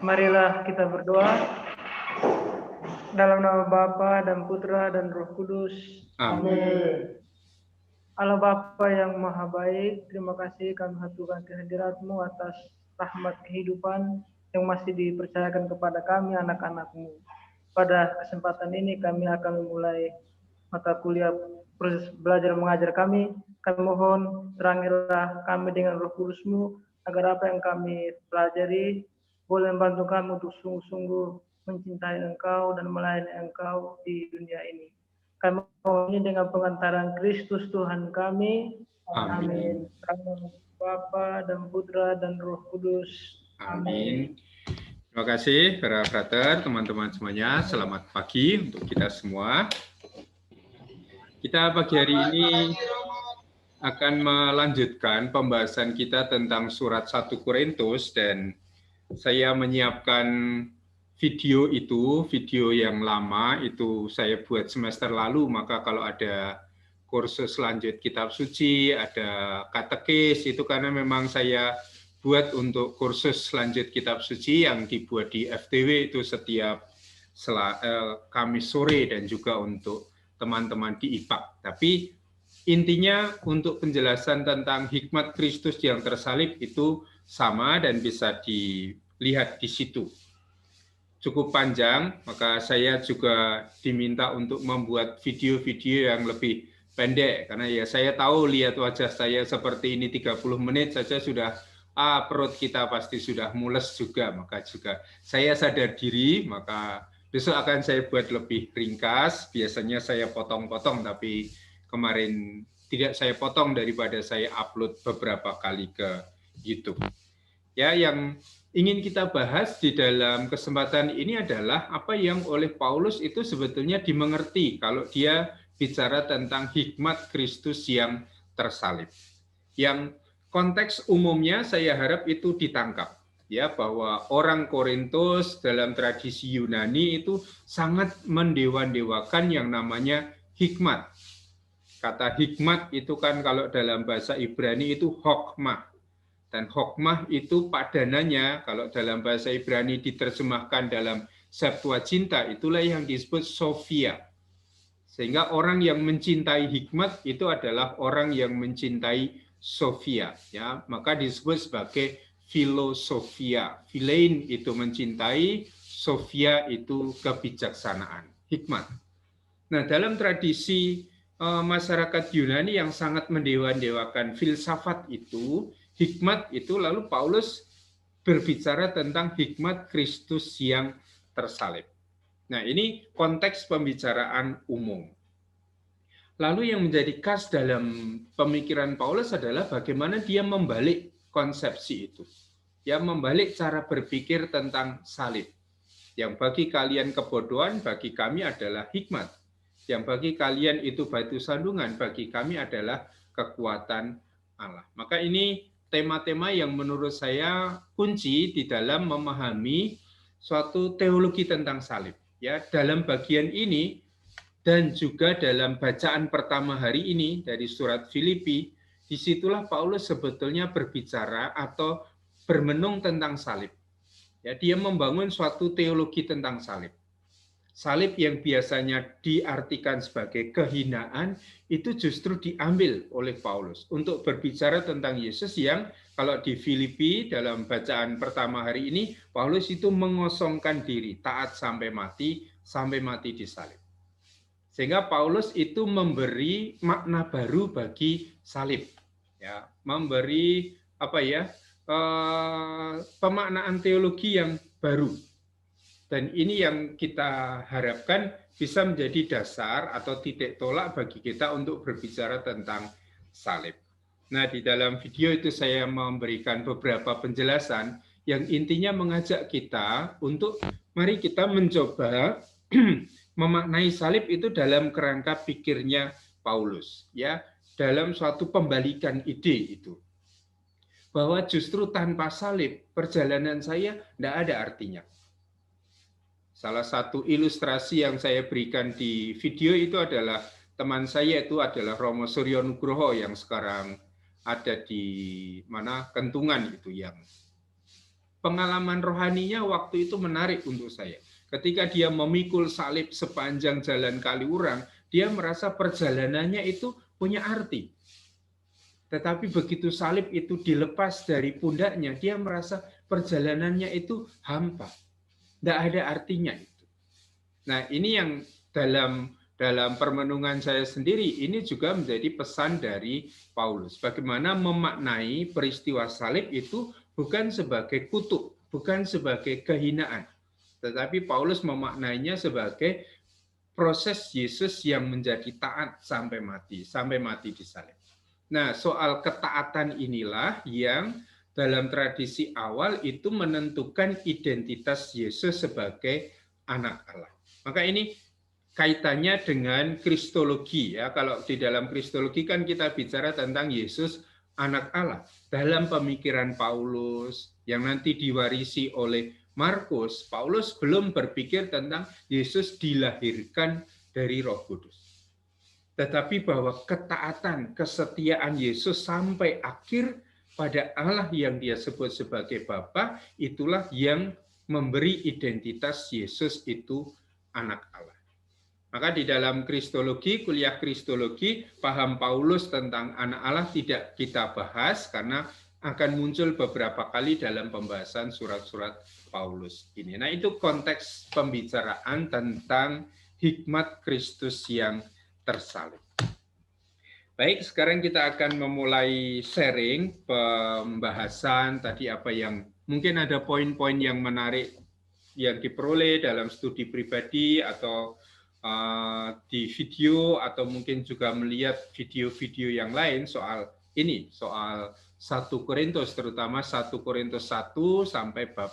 Marilah kita berdoa dalam nama Bapa dan Putra dan Roh Kudus. Amin. Allah Bapa yang Maha Baik, terima kasih kami haturkan kehadirat-Mu atas rahmat kehidupan yang masih dipercayakan kepada kami anak-anak-Mu. Pada kesempatan ini kami akan memulai mata kuliah proses belajar mengajar kami. Kami mohon terangilah kami dengan Roh Kudus-Mu agar apa yang kami pelajari boleh membantu kami untuk sungguh-sungguh mencintai Engkau dan melayani Engkau di dunia ini. Kami mohon ini dengan pengantaran Kristus Tuhan kami. Amin. Dalam Bapa dan Putra dan Roh Kudus. Amin. Terima kasih para frater, teman-teman semuanya. Selamat pagi untuk kita semua. Kita pagi hari ini akan melanjutkan pembahasan kita tentang surat 1 Korintus, dan saya menyiapkan video yang lama itu saya buat semester lalu. Maka kalau ada kursus lanjut kitab suci, ada katekis, itu karena memang saya buat untuk kursus lanjut kitab suci yang dibuat di FTW itu setiap Kamis sore, dan juga untuk teman-teman di IPAK. Tapi intinya untuk penjelasan tentang hikmat Kristus yang tersalib itu sama dan bisa dilihat di situ. Cukup panjang, maka saya juga diminta untuk membuat video-video yang lebih pendek, karena ya saya tahu lihat wajah saya seperti ini 30 menit saja sudah perut kita pasti sudah mules juga. Maka juga saya sadar diri, maka besok akan saya buat lebih ringkas. Biasanya saya potong-potong, tapi kemarin tidak saya potong daripada saya upload beberapa kali ke YouTube. Ya, yang ingin kita bahas di dalam kesempatan ini adalah apa yang oleh Paulus itu sebetulnya dimengerti kalau dia bicara tentang hikmat Kristus yang tersalib. Yang konteks umumnya saya harap itu ditangkap, ya, bahwa orang Korintus dalam tradisi Yunani itu sangat mendewa-dewakan yang namanya hikmat. Kata hikmat itu kan kalau dalam bahasa Ibrani itu hokmah. Dan hokmah itu padanannya, kalau dalam bahasa Ibrani diterjemahkan dalam Septuaginta, itulah yang disebut Sophia. Sehingga orang yang mencintai hikmat itu adalah orang yang mencintai Sophia. Ya, maka disebut sebagai filosofia. Philein itu mencintai, Sophia itu kebijaksanaan, hikmat. Nah, dalam tradisi masyarakat Yunani yang sangat mendewa-dewakan filsafat itu, hikmat itu, lalu Paulus berbicara tentang hikmat Kristus yang tersalib. Nah, ini konteks pembicaraan umum. Lalu yang menjadi khas dalam pemikiran Paulus adalah bagaimana dia membalik konsepsi itu. Ya, membalik cara berpikir tentang salib. Yang bagi kalian kebodohan, bagi kami adalah hikmat. Yang bagi kalian itu batu sandungan, bagi kami adalah kekuatan Allah. Maka ini tema-tema yang menurut saya kunci di dalam memahami suatu teologi tentang salib. Ya, dalam bagian ini dan juga dalam bacaan pertama hari ini dari surat Filipi, disitulah Paulus sebetulnya berbicara atau bermenung tentang salib. Ya, dia membangun suatu teologi tentang salib. Salib yang biasanya diartikan sebagai kehinaan itu justru diambil oleh Paulus untuk berbicara tentang Yesus yang kalau di Filipi dalam bacaan pertama hari ini, Paulus itu mengosongkan diri, taat sampai mati di salib. Sehingga Paulus itu memberi makna baru bagi salib, ya, memberi pemaknaan teologi yang baru. Dan ini yang kita harapkan bisa menjadi dasar atau titik tolak bagi kita untuk berbicara tentang salib. Nah, di dalam video itu saya memberikan beberapa penjelasan yang intinya mengajak kita untuk mari kita mencoba memaknai salib itu dalam kerangka pikirnya Paulus, ya, dalam suatu pembalikan ide itu. Bahwa justru tanpa salib perjalanan saya tidak ada artinya. Salah satu ilustrasi yang saya berikan di video itu adalah teman saya itu adalah Romo Suryo Nugroho yang sekarang ada di mana Kentungan itu, yang pengalaman rohaninya waktu itu menarik untuk saya. Ketika dia memikul salib sepanjang jalan Kaliurang, dia merasa perjalanannya itu punya arti. Tetapi begitu salib itu dilepas dari pundaknya, dia merasa perjalanannya itu hampa. Tidak ada artinya itu. Nah, ini yang dalam permenungan saya sendiri, ini juga menjadi pesan dari Paulus. Bagaimana memaknai peristiwa salib itu bukan sebagai kutuk, bukan sebagai kehinaan. Tetapi Paulus memaknainya sebagai proses Yesus yang menjadi taat sampai mati di salib. Nah, soal ketaatan inilah yang dalam tradisi awal itu menentukan identitas Yesus sebagai anak Allah. Maka ini kaitannya dengan kristologi ya. Kalau di dalam kristologi kan kita bicara tentang Yesus anak Allah. Dalam pemikiran Paulus yang nanti diwarisi oleh Markus, Paulus belum berpikir tentang Yesus dilahirkan dari Roh Kudus. Tetapi bahwa ketaatan, kesetiaan Yesus sampai akhir pada Allah yang dia sebut sebagai Bapa, itulah yang memberi identitas Yesus itu anak Allah. Maka di dalam kristologi, kuliah kristologi, paham Paulus tentang anak Allah tidak kita bahas karena akan muncul beberapa kali dalam pembahasan surat-surat Paulus ini. Nah, itu konteks pembicaraan tentang hikmat Kristus yang tersalib. Baik, sekarang kita akan memulai sharing pembahasan tadi apa yang mungkin ada poin-poin yang menarik yang diperoleh dalam studi pribadi atau di video atau mungkin juga melihat video-video yang lain soal ini, soal 1 Korintus, terutama 1 Korintus 1 sampai bab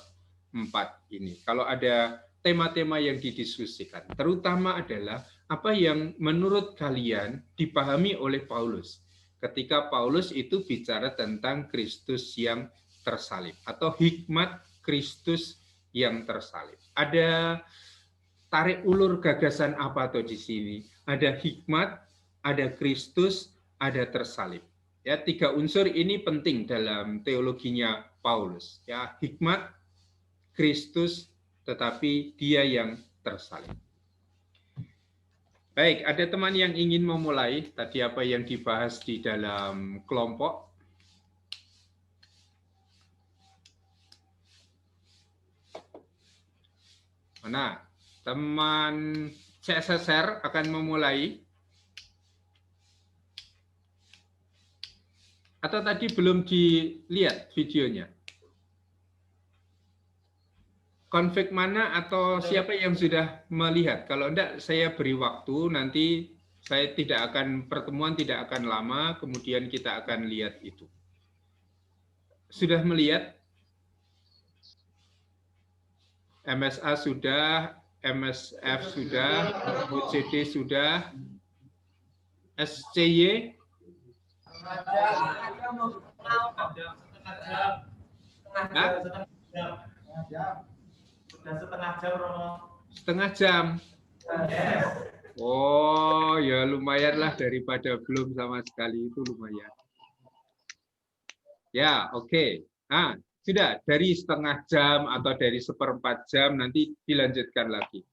4 ini. Kalau ada tema-tema yang didiskusikan, terutama adalah apa yang menurut kalian dipahami oleh Paulus ketika Paulus itu bicara tentang Kristus yang tersalib atau hikmat Kristus yang tersalib. Ada tarik ulur gagasan apa tuh di sini? Ada hikmat, ada Kristus, ada tersalib. Ya, 3 unsur ini penting dalam teologinya Paulus. Ya, hikmat, Kristus, tetapi dia yang tersalib. Baik, ada teman yang ingin memulai tadi apa yang dibahas di dalam kelompok? Mana? Teman CSSR akan memulai? Atau tadi belum dilihat videonya? Konflik mana atau siapa yang sudah melihat? Kalau enggak, saya beri waktu, nanti saya tidak akan, pertemuan tidak akan lama, kemudian kita akan lihat itu. Sudah melihat? MSA sudah, MSF sudah, OCD sudah, SCY? Setengah jam. Oh, ya lumayan lah daripada belum sama sekali, itu lumayan. Ya, oke. Nah, sudah dari setengah jam atau dari 1/4 jam nanti dilanjutkan lagi.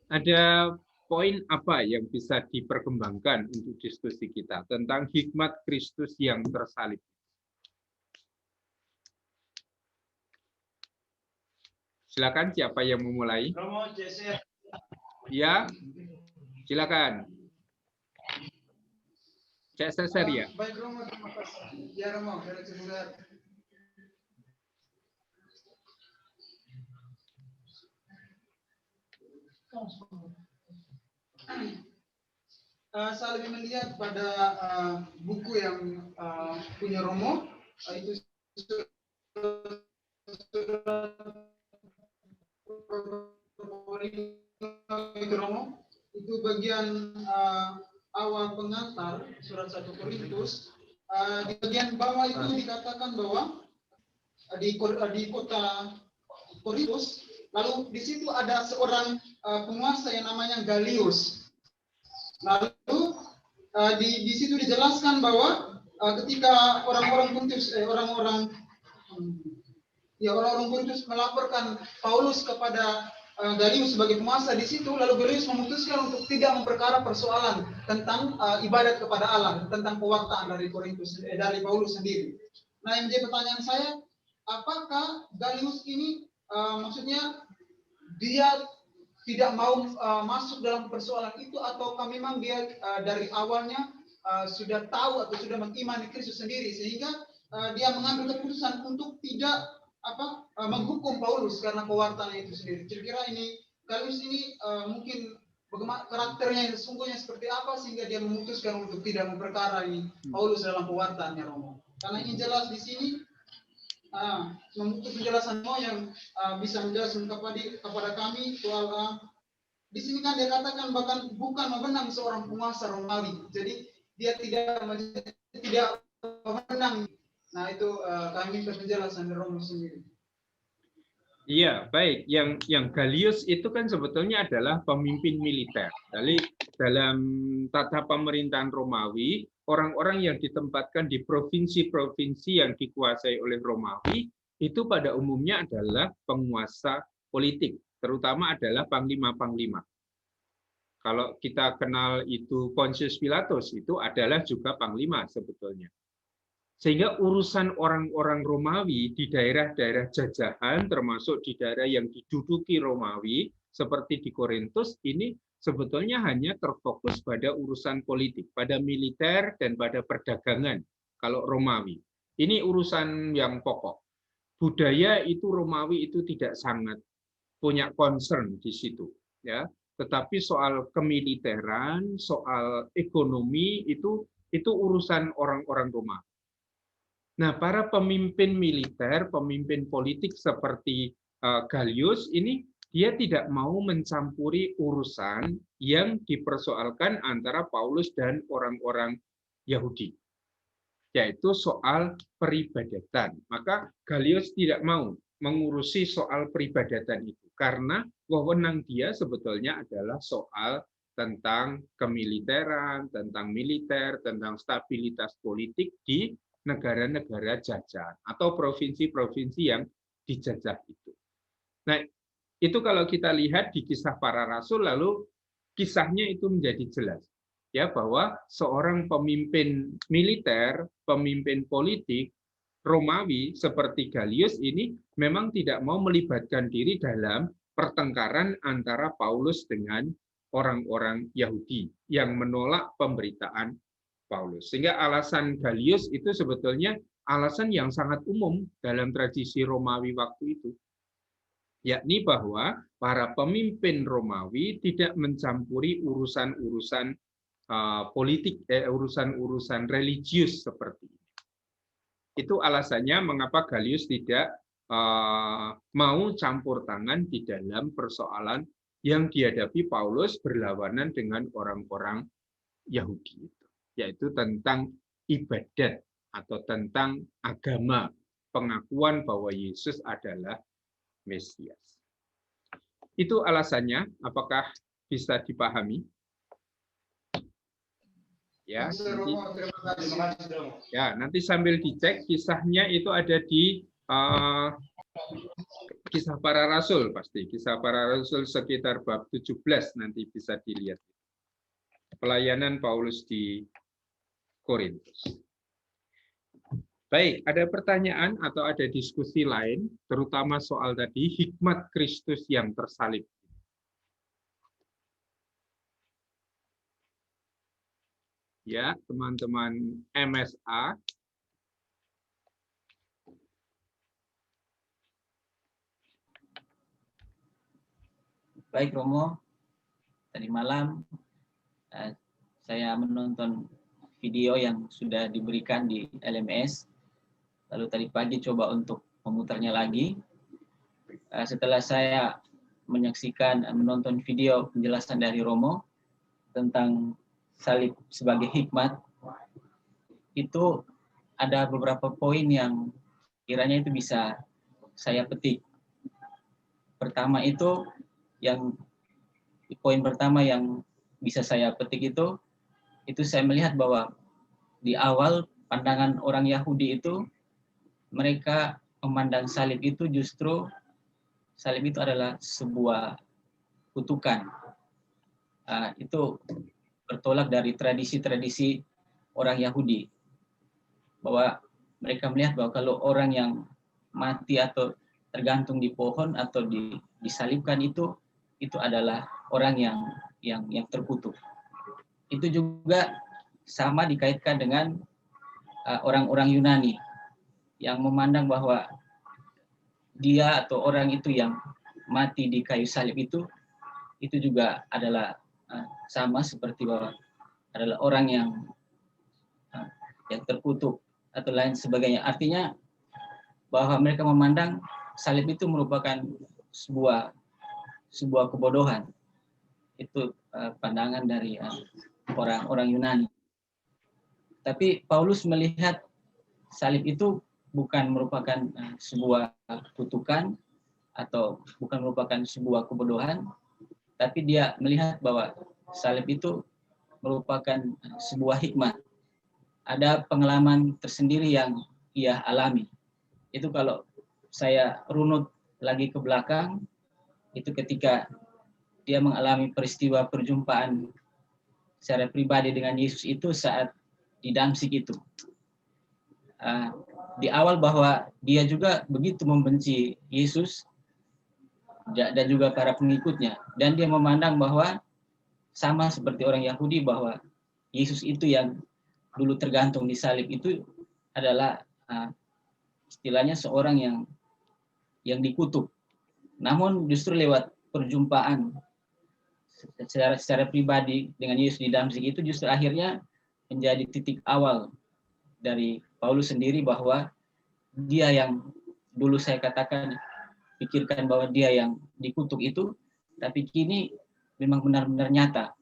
Ada poin apa yang bisa diperkembangkan untuk diskusi kita tentang hikmat Kristus yang tersalib? Silakan, siapa yang memulai? Ya, silakan. Cek Cesar ya. Baik Romo, terima kasih. Ya Romo, saya lebih melihat pada buku yang punya Romo, itu Romo, itu bagian awal pengantar surat 1 Korintus. Di bagian bawah itu dikatakan bahwa di kota Korintus, lalu di situ ada seorang penguasa yang namanya Galius. Lalu di situ dijelaskan bahwa ketika orang-orang ya orang-orang Korintus melaporkan Paulus kepada Galius sebagai penguasa di situ, lalu Galius memutuskan untuk tidak memperkara persoalan tentang ibadat kepada Allah, tentang pewartaan dari Korintus, dari Paulus sendiri. Nah, yang menjadi pertanyaan saya, apakah Galius ini maksudnya dia tidak mau masuk dalam persoalan itu, ataukah memang dia dari awalnya sudah tahu atau sudah mengimani Kristus sendiri sehingga dia mengambil keputusan untuk tidak menghukum Paulus karena pewartaannya itu sendiri. Kira-kira ini Galius ini mungkin bagaimana karakternya yang sesungguhnya seperti apa sehingga dia memutuskan untuk tidak memperkara ini Paulus dalam pewartaannya Romo. Karena ini jelas di sini untuk penjelasan Romo yang bisa menjelaskan kepada kami soal di sini kan dia katakan bahkan bukan memenang seorang penguasa Romawi. Jadi dia tidak memenang. Nah, itu kami minta penjelasan dari Romo sendiri. Iya, baik. Yang Galius itu kan sebetulnya adalah pemimpin militer. Jadi dalam tata pemerintahan Romawi, orang-orang yang ditempatkan di provinsi-provinsi yang dikuasai oleh Romawi itu pada umumnya adalah penguasa politik, terutama adalah panglima-panglima. Kalau kita kenal itu Pontius Pilatus, itu adalah juga panglima sebetulnya. Sehingga urusan orang-orang Romawi di daerah-daerah jajahan, termasuk di daerah yang diduduki Romawi, seperti di Korintus, ini sebetulnya hanya terfokus pada urusan politik, pada militer dan pada perdagangan. Kalau Romawi, ini urusan yang pokok. Budaya itu Romawi itu tidak sangat punya concern di situ, ya. Tetapi soal kemiliteran, soal ekonomi itu urusan orang-orang Romawi. Nah, para pemimpin militer, pemimpin politik seperti Galius ini dia tidak mau mencampuri urusan yang dipersoalkan antara Paulus dan orang-orang Yahudi, yaitu soal peribadatan. Maka Galius tidak mau mengurusi soal peribadatan itu karena wewenang dia sebetulnya adalah soal tentang kemiliteran, tentang militer, tentang stabilitas politik di negara-negara jajahan atau provinsi-provinsi yang dijajah itu. Nah, itu kalau kita lihat di kisah para rasul, lalu kisahnya itu menjadi jelas, ya, bahwa seorang pemimpin militer, pemimpin politik Romawi seperti Galius ini memang tidak mau melibatkan diri dalam pertengkaran antara Paulus dengan orang-orang Yahudi yang menolak pemberitaan Paulus. Sehingga alasan Galius itu sebetulnya alasan yang sangat umum dalam tradisi Romawi waktu itu, yakni bahwa para pemimpin Romawi tidak mencampuri urusan-urusan politik, urusan-urusan religius seperti ini. Itu alasannya mengapa Galius tidak mau campur tangan di dalam persoalan yang dihadapi Paulus berlawanan dengan orang-orang Yahudi, yaitu tentang ibadat atau tentang agama, pengakuan bahwa Yesus adalah Mesias. Itu alasannya, apakah bisa dipahami? Ya, nanti sambil dicek kisahnya itu ada di Kisah Para Rasul, pasti Kisah Para Rasul sekitar bab 17 nanti bisa dilihat. Pelayanan Paulus di Korintus. Baik, ada pertanyaan atau ada diskusi lain, terutama soal tadi hikmat Kristus yang tersalib. Ya, teman-teman MSA. Baik, Romo. Tadi malam saya menonton video yang sudah diberikan di LMS. Lalu tadi pagi coba untuk memutarnya lagi. Setelah saya menonton video penjelasan dari Romo tentang salib sebagai hikmat, itu ada beberapa poin yang kiranya itu bisa saya petik. Pertama itu, poin pertama yang bisa saya petik itu saya melihat bahwa di awal pandangan orang Yahudi itu mereka memandang salib itu justru salib itu adalah sebuah kutukan. Itu bertolak dari tradisi-tradisi orang Yahudi, bahwa mereka melihat bahwa kalau orang yang mati atau tergantung di pohon atau disalibkan itu adalah orang yang terkutuk. Itu juga sama dikaitkan dengan orang-orang Yunani yang memandang bahwa dia atau orang itu yang mati di kayu salib itu juga adalah sama seperti bahwa adalah orang yang terkutuk atau lain sebagainya. Artinya bahwa mereka memandang salib itu merupakan sebuah kebodohan. Itu pandangan dari orang-orang Yunani. Tapi Paulus melihat salib itu bukan merupakan sebuah kutukan atau bukan merupakan sebuah kebodohan, tapi dia melihat bahwa salib itu merupakan sebuah hikmah. Ada pengalaman tersendiri yang ia alami. Itu kalau saya runut lagi ke belakang, itu ketika dia mengalami peristiwa perjumpaan secara pribadi dengan Yesus itu saat di Damsyik itu. Di awal bahwa dia juga begitu membenci Yesus dan juga para pengikutnya, dan dia memandang bahwa sama seperti orang Yahudi bahwa Yesus itu yang dulu tergantung di salib itu adalah istilahnya seorang yang dikutuk. Namun justru lewat perjumpaan secara pribadi dengan Yesus di Damsyik itu justru akhirnya menjadi titik awal dari Paulus sendiri bahwa dia yang dulu saya katakan pikirkan bahwa dia yang dikutuk itu, tapi kini memang benar-benar nyata.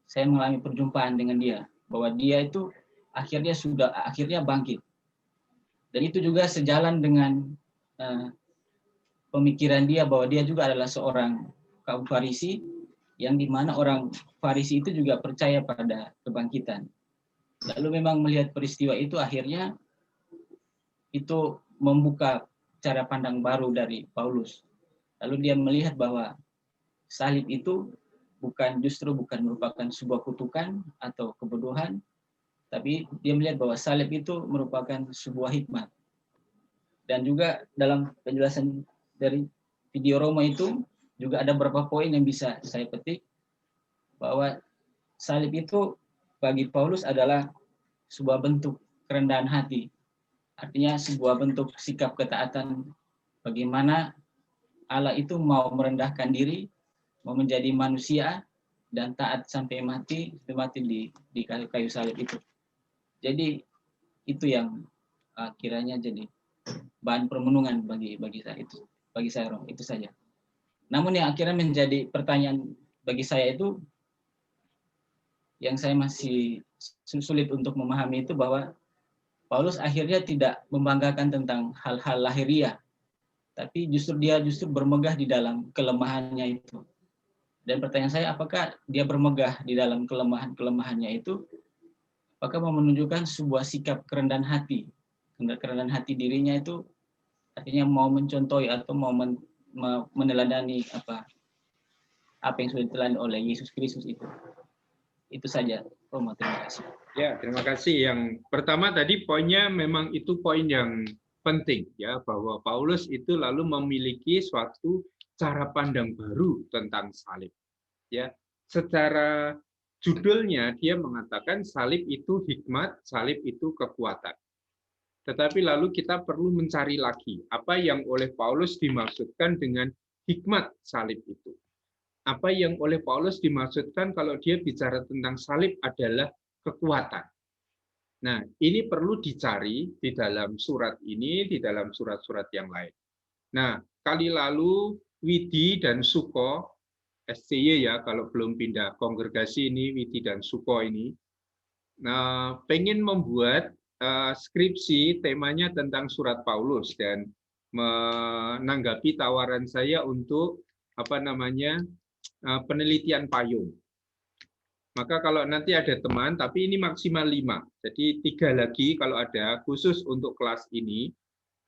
Saya mengalami perjumpaan dengan dia bahwa dia itu akhirnya bangkit. Dan itu juga sejalan dengan pemikiran dia bahwa dia juga adalah seorang kaum Farisi, yang dimana orang Farisi itu juga percaya pada kebangkitan. Lalu memang melihat peristiwa itu akhirnya itu membuka cara pandang baru dari Paulus. Lalu dia melihat bahwa salib itu justru bukan merupakan sebuah kutukan atau kebodohan, tapi dia melihat bahwa salib itu merupakan sebuah hikmat. Dan juga dalam penjelasan dari video Roma itu juga ada beberapa poin yang bisa saya petik, bahwa salib itu bagi Paulus adalah sebuah bentuk kerendahan hati. Artinya sebuah bentuk sikap ketaatan bagaimana Allah itu mau merendahkan diri, mau menjadi manusia, dan taat sampai mati di kayu salib itu. Jadi itu yang kiranya jadi bahan permenungan bagi saya, itu saja. Namun yang akhirnya menjadi pertanyaan bagi saya itu, yang saya masih sulit untuk memahami itu, bahwa Paulus akhirnya tidak membanggakan tentang hal-hal lahiriah, tapi dia bermegah di dalam kelemahannya itu. Dan pertanyaan saya, apakah dia bermegah di dalam kelemahannya itu, apakah mau menunjukkan sebuah sikap kerendahan hati dirinya itu, artinya mau mencontohi atau mau meneladani apa yang sudah diteladani oleh Yesus Kristus itu. Itu saja, Romo. Terima kasih. Ya, terima kasih. Yang pertama tadi poinnya memang itu poin yang penting, ya, bahwa Paulus itu lalu memiliki suatu cara pandang baru tentang salib. Ya, secara judulnya dia mengatakan salib itu hikmat, salib itu kekuatan. Tetapi lalu kita perlu mencari lagi apa yang oleh Paulus dimaksudkan dengan hikmat salib itu. Apa yang oleh Paulus dimaksudkan kalau dia bicara tentang salib adalah kekuatan. Nah, ini perlu dicari di dalam surat ini, di dalam surat-surat yang lain. Nah, kali lalu Widi dan Suko, SCY ya, kalau belum pindah kongregasi ini, Widi dan Suko ini, pengen membuat skripsi temanya tentang surat Paulus, dan menanggapi tawaran saya untuk penelitian payung. Maka kalau nanti ada teman, tapi ini maksimal 5, jadi 3 lagi kalau ada khusus untuk kelas ini,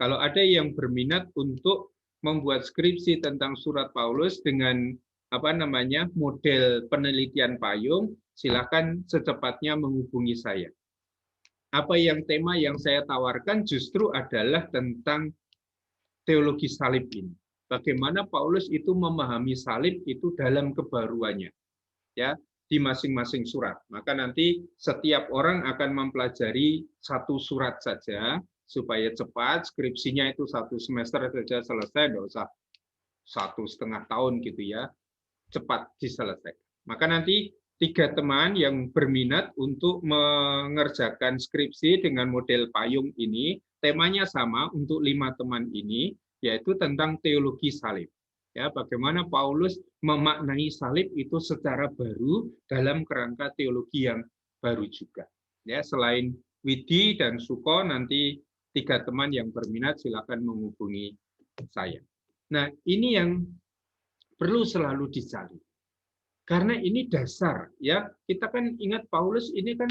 Kalau ada yang berminat untuk membuat skripsi tentang surat Paulus dengan model penelitian payung, silakan secepatnya menghubungi saya. Tema yang saya tawarkan justru adalah tentang teologi salib ini. Bagaimana Paulus itu memahami salib itu dalam kebaruannya, ya, di masing-masing surat. Maka nanti setiap orang akan mempelajari satu surat saja supaya cepat, skripsinya itu 1 semester saja selesai, tidak usah 1,5 tahun gitu ya, cepat diselesaikan. Maka nanti 3 teman yang berminat untuk mengerjakan skripsi dengan model payung ini, temanya sama untuk 5 teman ini, yaitu tentang teologi salib. Ya, bagaimana Paulus memaknai salib itu secara baru dalam kerangka teologi yang baru juga. Ya, selain Widi dan Suko, nanti 3 teman yang berminat silakan menghubungi saya. Nah, ini yang perlu selalu dicari. Karena ini dasar, ya. Kita kan ingat Paulus ini kan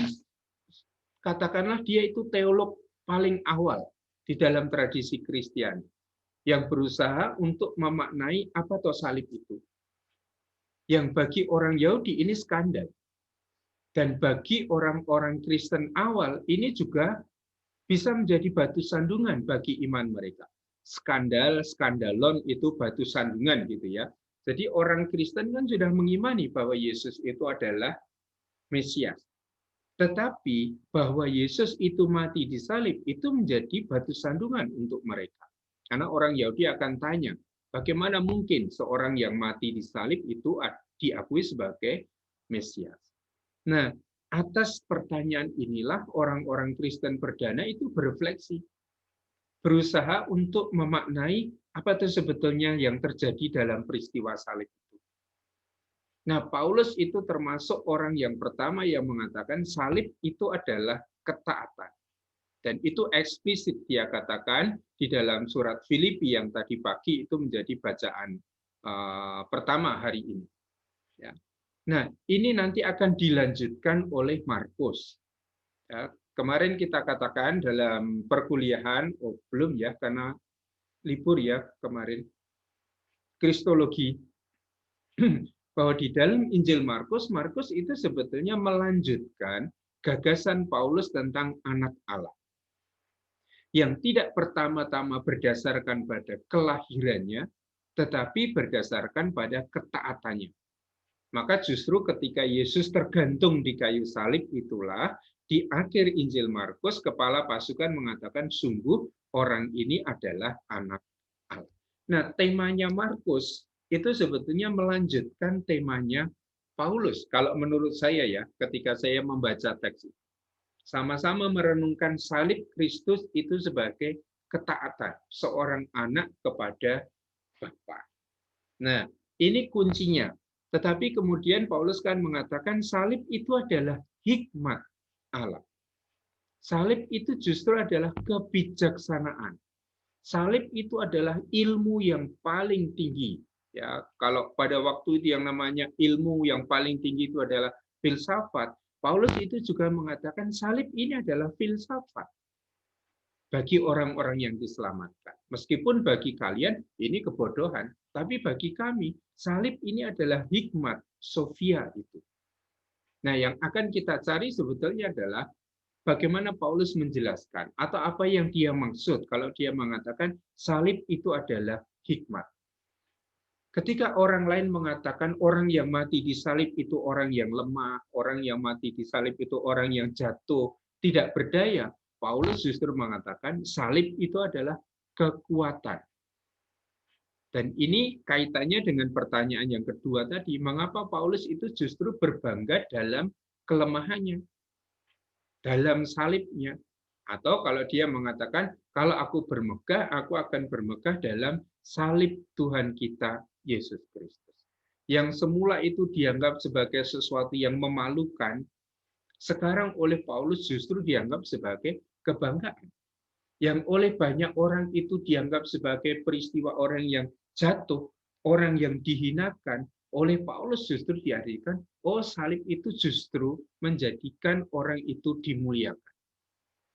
katakanlah dia itu teolog paling awal di dalam tradisi Kristiani yang berusaha untuk memaknai apa toh salib itu. Yang bagi orang Yahudi ini skandal. Dan bagi orang-orang Kristen awal ini juga bisa menjadi batu sandungan bagi iman mereka. Skandalon itu batu sandungan gitu ya. Jadi orang Kristen kan sudah mengimani bahwa Yesus itu adalah Mesias. Tetapi bahwa Yesus itu mati di salib itu menjadi batu sandungan untuk mereka. Karena orang Yahudi akan tanya, bagaimana mungkin seorang yang mati di salib itu diakui sebagai Mesias? Nah, atas pertanyaan inilah orang-orang Kristen perdana itu berefleksi, berusaha untuk memaknai apa itu sebetulnya yang terjadi dalam peristiwa salib itu. Nah, Paulus itu termasuk orang yang pertama yang mengatakan salib itu adalah ketaatan. Dan itu eksplisit dia katakan di dalam surat Filipi yang tadi pagi itu menjadi bacaan pertama hari ini. Ya. Nah, ini nanti akan dilanjutkan oleh Markus. Ya, kemarin kita katakan dalam perkuliahan, belum ya, karena libur ya kemarin, Kristologi, bahwa di dalam Injil Markus, Markus itu sebetulnya melanjutkan gagasan Paulus tentang anak Allah. Yang tidak pertama-tama berdasarkan pada kelahirannya, tetapi berdasarkan pada ketaatannya. Maka justru ketika Yesus tergantung di kayu salib itulah, di akhir Injil Markus, kepala pasukan mengatakan, sungguh orang ini adalah anak Allah. Nah, temanya Markus itu sebetulnya melanjutkan temanya Paulus. Kalau menurut saya ya, ketika saya membaca teks itu. Sama-sama merenungkan salib Kristus itu sebagai ketaatan seorang anak kepada Bapa. Nah, ini kuncinya. Tetapi kemudian Paulus kan mengatakan salib itu adalah hikmat Allah. Salib itu justru adalah kebijaksanaan. Salib itu adalah ilmu yang paling tinggi. Ya, kalau pada waktu itu yang namanya ilmu yang paling tinggi itu adalah filsafat, Paulus itu juga mengatakan salib ini adalah filsafat bagi orang-orang yang diselamatkan. Meskipun bagi kalian ini kebodohan, tapi bagi kami salib ini adalah hikmat, Sofia itu. Nah, yang akan kita cari sebetulnya adalah bagaimana Paulus menjelaskan atau apa yang dia maksud kalau dia mengatakan salib itu adalah hikmat. Ketika orang lain mengatakan orang yang mati di salib itu orang yang lemah, orang yang mati di salib itu orang yang jatuh, tidak berdaya, Paulus justru mengatakan salib itu adalah kekuatan. Dan ini kaitannya dengan pertanyaan yang kedua tadi, mengapa Paulus itu justru berbangga dalam kelemahannya, dalam salibnya. Atau kalau dia mengatakan, kalau aku bermegah, aku akan bermegah dalam salib Tuhan kita, Yesus Kristus. Yang semula itu dianggap sebagai sesuatu yang memalukan, sekarang oleh Paulus justru dianggap sebagai kebanggaan. Yang oleh banyak orang itu dianggap sebagai peristiwa orang yang jatuh, orang yang dihinakan, oleh Paulus justru diartikan, oh salib itu justru menjadikan orang itu dimuliakan.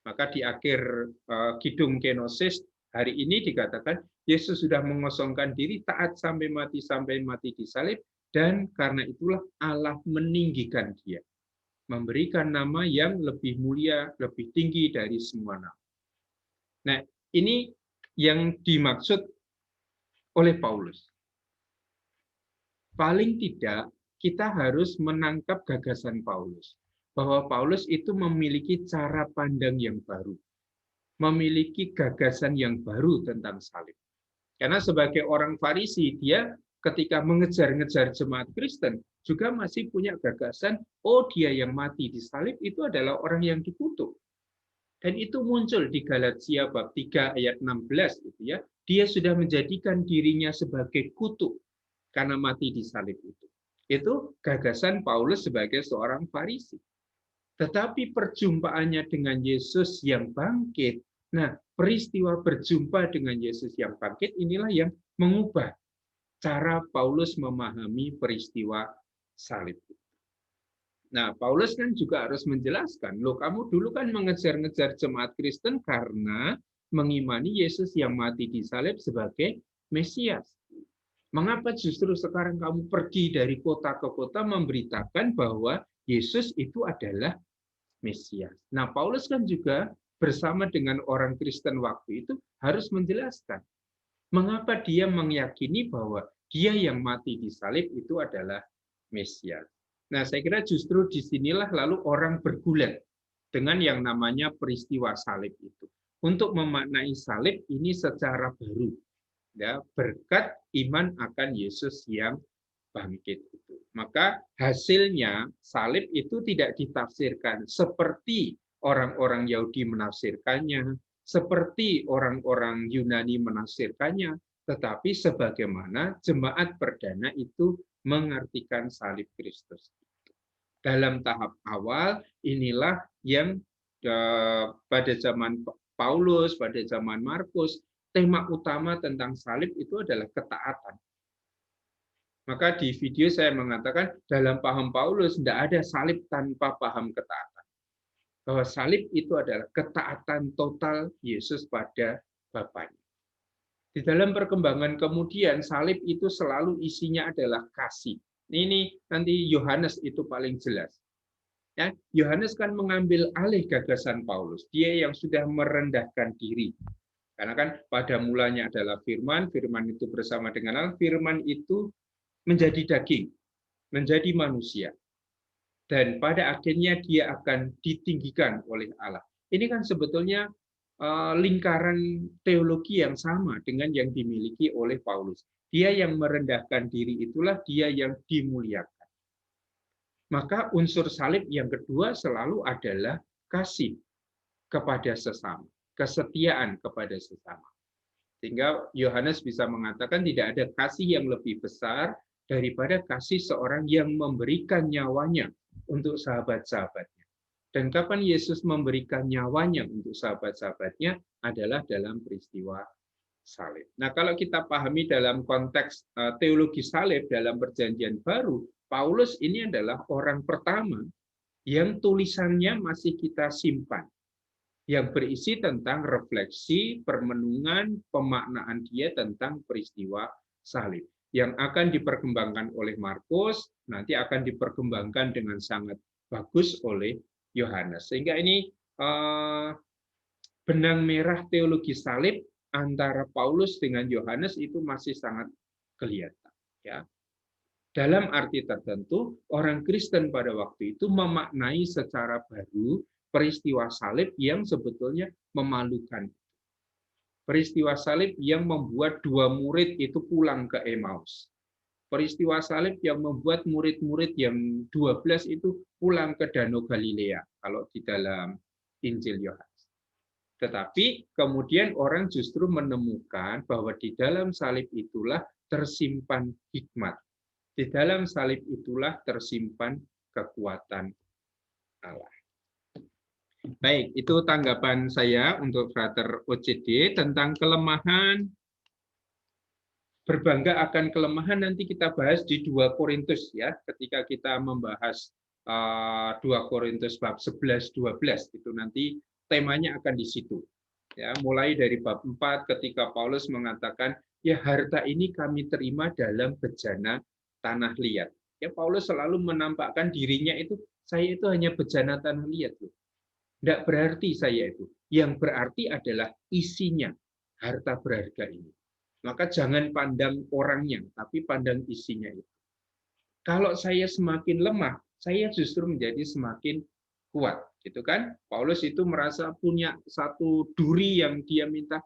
Maka di akhir Kidung Kenosis, Hari ini dikatakan Yesus sudah mengosongkan diri, taat sampai mati disalib, dan karena itulah Allah meninggikan dia, memberikan nama yang lebih mulia, lebih tinggi dari semua nama. Nah, ini yang dimaksud oleh Paulus. Paling tidak kita harus menangkap gagasan Paulus, bahwa Paulus itu memiliki cara pandang yang baru, memiliki gagasan yang baru tentang salib. Karena sebagai orang Farisi, dia ketika mengejar-ngejar jemaat Kristen juga masih punya gagasan, oh dia yang mati di salib itu adalah orang yang dikutuk. Dan itu muncul di Galatia bab 3 ayat 16 gitu ya. Dia sudah menjadikan dirinya sebagai kutuk karena mati di salib itu. Itu gagasan Paulus sebagai seorang Farisi. Tetapi perjumpaannya dengan Yesus yang bangkit, nah peristiwa berjumpa dengan Yesus yang bangkit inilah yang mengubah cara Paulus memahami peristiwa salib. Nah, Paulus kan juga harus menjelaskan, loh kamu dulu kan mengejar-ngejar jemaat Kristen karena mengimani Yesus yang mati di salib sebagai Mesias. Mengapa justru sekarang kamu pergi dari kota ke kota memberitakan bahwa Yesus itu adalah Mesias? Nah, Paulus kan juga bersama dengan orang Kristen waktu itu harus menjelaskan mengapa dia meyakini bahwa dia yang mati di salib itu adalah Mesias. Nah, saya kira justru disinilah lalu orang bergulat dengan yang namanya peristiwa salib itu. Untuk memaknai salib ini secara baru, ya, berkat iman akan Yesus yang bangkit itu. Maka hasilnya salib itu tidak ditafsirkan seperti orang-orang Yahudi menafsirkannya, seperti orang-orang Yunani menafsirkannya, tetapi sebagaimana jemaat perdana itu mengartikan salib Kristus. Dalam tahap awal inilah yang pada zaman Paulus, pada zaman Markus, tema utama tentang salib itu adalah ketaatan. Maka di video saya mengatakan dalam paham Paulus tidak ada salib tanpa paham ketaatan. Bahwa salib itu adalah ketaatan total Yesus pada Bapaknya. Di dalam perkembangan kemudian salib itu selalu isinya adalah kasih. Ini nanti Yohanes itu paling jelas. Ya, Yohanes kan mengambil alih gagasan Paulus. Dia yang sudah merendahkan diri. Karena kan pada mulanya adalah firman, firman itu bersama dengan Allah, firman itu menjadi daging, menjadi manusia. Dan pada akhirnya dia akan ditinggikan oleh Allah. Ini kan sebetulnya lingkaran teologi yang sama dengan yang dimiliki oleh Paulus. Dia yang merendahkan diri itulah dia yang dimuliakan. Maka unsur salib yang kedua selalu adalah kasih kepada sesama, kesetiaan kepada sesama. Sehingga Yohanes bisa mengatakan tidak ada kasih yang lebih besar daripada kasih seorang yang memberikan nyawanya untuk sahabat-sahabatnya. Dan kapan Yesus memberikan nyawanya untuk sahabat-sahabatnya adalah dalam peristiwa salib. Nah, kalau kita pahami dalam konteks teologi salib dalam Perjanjian Baru, Paulus ini adalah orang pertama yang tulisannya masih kita simpan, yang berisi tentang refleksi, permenungan, pemaknaan dia tentang peristiwa salib, yang akan diperkembangkan oleh Markus, nanti akan diperkembangkan dengan sangat bagus oleh Yohanes. Sehingga ini benang merah teologi salib antara Paulus dengan Yohanes itu masih sangat kelihatan. Ya. Dalam arti tertentu, orang Kristen pada waktu itu memaknai secara baru peristiwa salib yang sebetulnya memalukan. Peristiwa salib yang membuat dua murid itu pulang ke Emmaus. Peristiwa salib yang membuat murid-murid yang 12 itu pulang ke Danau Galilea, kalau di dalam Injil Yohanes. Tetapi kemudian orang justru menemukan bahwa di dalam salib itulah tersimpan hikmat. Di dalam salib itulah tersimpan kekuatan Allah. Baik, itu tanggapan saya untuk Frater OCD tentang kelemahan. Berbangga akan kelemahan nanti kita bahas di 2 Korintus ya, ketika kita membahas 2 Korintus bab 11-12 itu nanti temanya akan di situ. Ya, mulai dari bab 4 ketika Paulus mengatakan, ya harta ini kami terima dalam bejana tanah liat. Ya Paulus selalu menampakkan dirinya itu, saya itu hanya bejana tanah liat. Tidak berarti saya itu. Yang berarti adalah isinya, harta berharga ini. Maka jangan pandang orangnya, tapi pandang isinya itu. Kalau saya semakin lemah, saya justru menjadi semakin kuat, gitu kan? Paulus itu merasa punya satu duri yang dia minta,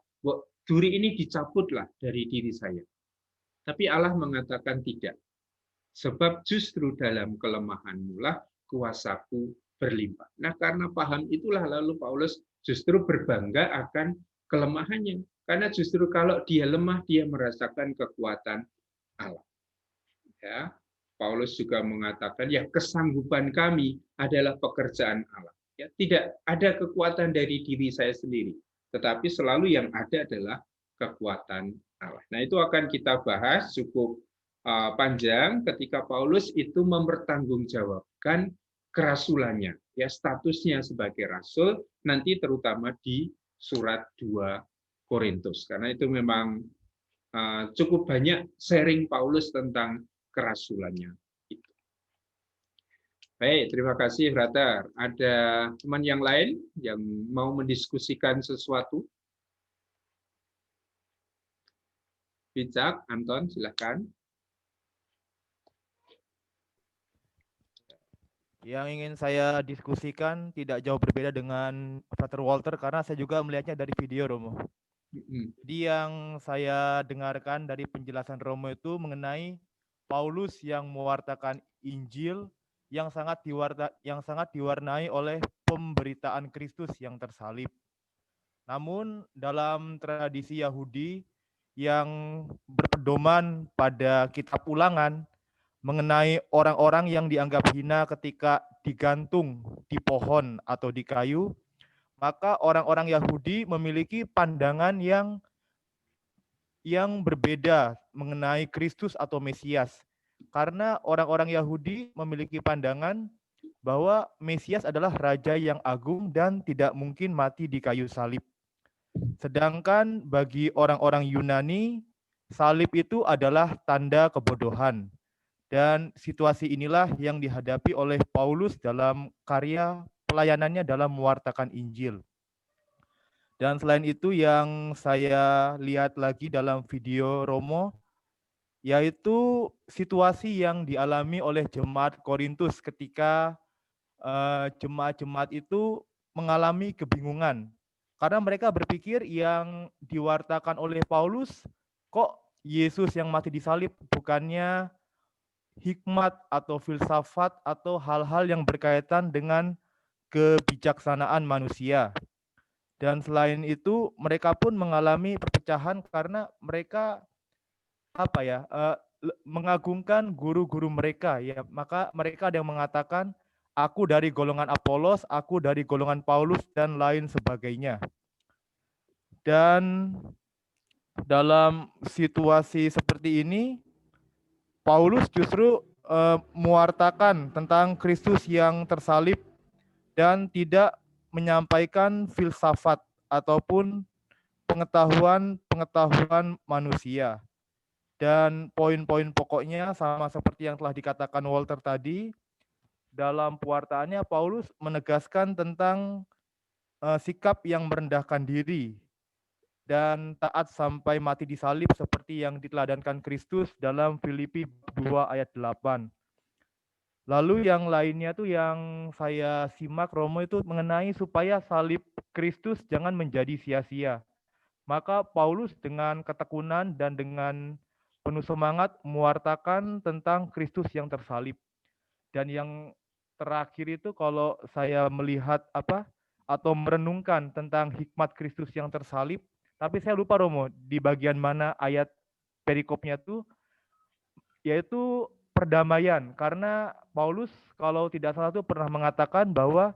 duri ini dicabutlah dari diri saya. Tapi Allah mengatakan tidak. Sebab justru dalam kelemahanmu lah kuasaku berlimpah. Nah, karena paham itulah lalu Paulus justru berbangga akan kelemahannya. Karena justru kalau dia lemah, dia merasakan kekuatan Allah. Ya, Paulus juga mengatakan, ya kesanggupan kami adalah pekerjaan Allah. Ya, tidak ada kekuatan dari diri saya sendiri, tetapi selalu yang ada adalah kekuatan Allah. Nah, itu akan kita bahas cukup panjang ketika Paulus itu mempertanggungjawabkan kerasulannya, ya statusnya sebagai rasul, nanti terutama di surat 2 Korintus, karena itu memang cukup banyak sharing Paulus tentang kerasulannya. Baik, terima kasih brother. Ada teman yang lain yang mau mendiskusikan sesuatu? Bijak, Anton, silakan. Yang ingin saya diskusikan tidak jauh berbeda dengan Frater Walter karena saya juga melihatnya dari video, Romo. Jadi yang saya dengarkan dari penjelasan Romo itu mengenai Paulus yang mewartakan Injil yang sangat diwarnai oleh pemberitaan Kristus yang tersalib. Namun dalam tradisi Yahudi yang berpedoman pada kitab Ulangan mengenai orang-orang yang dianggap hina ketika digantung di pohon atau di kayu, maka orang-orang Yahudi memiliki pandangan yang berbeda mengenai Kristus atau Mesias. Karena orang-orang Yahudi memiliki pandangan bahwa Mesias adalah raja yang agung dan tidak mungkin mati di kayu salib. Sedangkan bagi orang-orang Yunani, salib itu adalah tanda kebodohan. Dan situasi inilah yang dihadapi oleh Paulus dalam karya pelayanannya dalam mewartakan Injil. Dan selain itu yang saya lihat lagi dalam video Romo, yaitu situasi yang dialami oleh jemaat Korintus ketika jemaat-jemaat itu mengalami kebingungan. Karena mereka berpikir yang diwartakan oleh Paulus, kok Yesus yang mati disalib bukannya hikmat atau filsafat atau hal-hal yang berkaitan dengan kebijaksanaan manusia. Dan selain itu mereka pun mengalami perpecahan karena mereka mengagungkan guru-guru mereka ya. Maka mereka ada yang mengatakan aku dari golongan Apolos, aku dari golongan Paulus dan lain sebagainya. Dan dalam situasi seperti ini Paulus justru mewartakan tentang Kristus yang tersalib dan tidak menyampaikan filsafat ataupun pengetahuan manusia. Dan poin-poin pokoknya sama seperti yang telah dikatakan Walter tadi, dalam pewartaannya Paulus menegaskan tentang sikap yang merendahkan diri dan taat sampai mati disalib seperti yang diteladankan Kristus dalam Filipi 2 ayat 8. Lalu yang lainnya tuh yang saya simak Romo itu mengenai supaya salib Kristus jangan menjadi sia-sia. Maka Paulus dengan ketekunan dan dengan penuh semangat mewartakan tentang Kristus yang tersalib. Dan yang terakhir itu kalau saya melihat atau merenungkan tentang hikmat Kristus yang tersalib, tapi saya lupa Romo di bagian mana ayat perikopnya tuh, yaitu perdamaian. Karena Paulus kalau tidak salah tuh pernah mengatakan bahwa